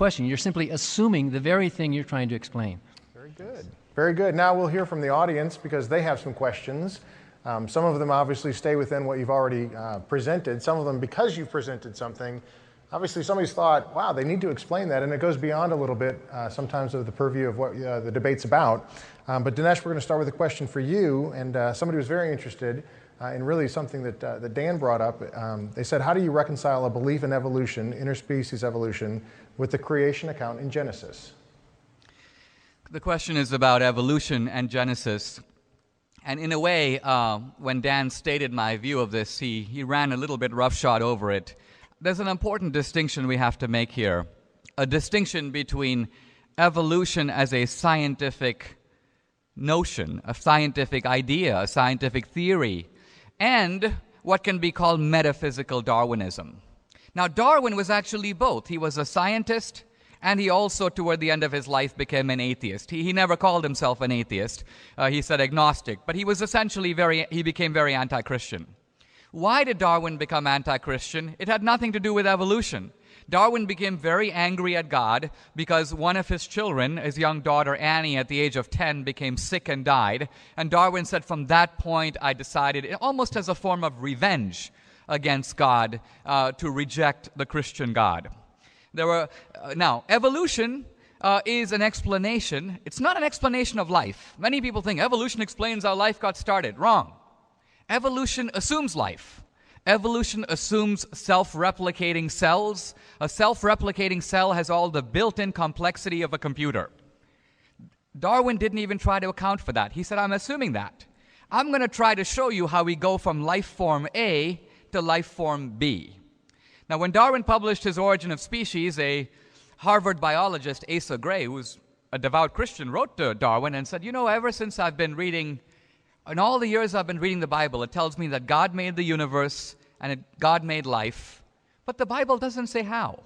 question. You're simply assuming the very thing you're trying to explain. Very good. Very good. Now we'll hear from the audience because they have some questions. Some of them obviously stay within what you've already presented. Some of them, because you've presented something, obviously somebody's thought, wow, they need to explain that, and it goes beyond a little bit sometimes of the purview of what the debate's about. But Dinesh, we're going to start with a question for you, and somebody was very interested in really something that Dan brought up. They said, how do you reconcile a belief in evolution, interspecies evolution, with the creation account in Genesis? The question is about evolution and Genesis. And in a way, when Dan stated my view of this, he ran a little bit roughshod over it. There's an important distinction we have to make here. A distinction between evolution as a scientific notion, a scientific idea, a scientific theory, and what can be called metaphysical Darwinism. Now, Darwin was actually both. He was a scientist, and he also, toward the end of his life, became an atheist. He never called himself an atheist. He said agnostic. But he was essentially he became very anti-Christian. Why did Darwin become anti-Christian? It had nothing to do with evolution. Darwin became very angry at God because one of his children, his young daughter Annie, at the age of 10, became sick and died. And Darwin said, from that point, I decided, almost as a form of revenge against God, to reject the Christian God. Now, evolution is an explanation. It's not an explanation of life. Many people think evolution explains how life got started. Wrong. Evolution assumes life. Evolution assumes self-replicating cells. A self-replicating cell has all the built-in complexity of a computer. Darwin didn't even try to account for that. He said, I'm assuming that. I'm going to try to show you how we go from life form A to life form B. Now, when Darwin published his Origin of Species, a Harvard biologist, Asa Gray, who's a devout Christian, wrote to Darwin and said, ever since I've been reading, in all the years I've been reading the Bible, it tells me that God made the universe and God made life, but the Bible doesn't say how.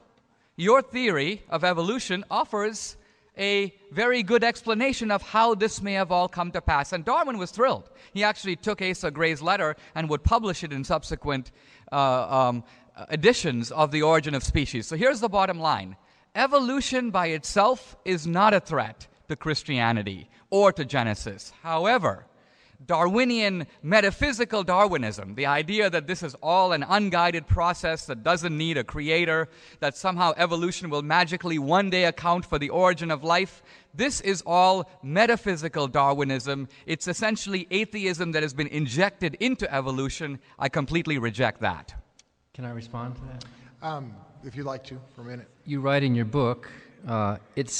Your theory of evolution offers a very good explanation of how this may have all come to pass. And Darwin was thrilled. He actually took Asa Gray's letter and would publish it in subsequent editions of the Origin of Species. So here's the bottom line. Evolution by itself is not a threat to Christianity or to Genesis. However, Darwinian metaphysical Darwinism, the idea that this is all an unguided process that doesn't need a creator, that somehow evolution will magically one day account for the origin of life, this is all metaphysical Darwinism. It's essentially atheism that has been injected into evolution. I completely reject that. Can I respond to that? If you'd like to, for a minute. You write in your book, it's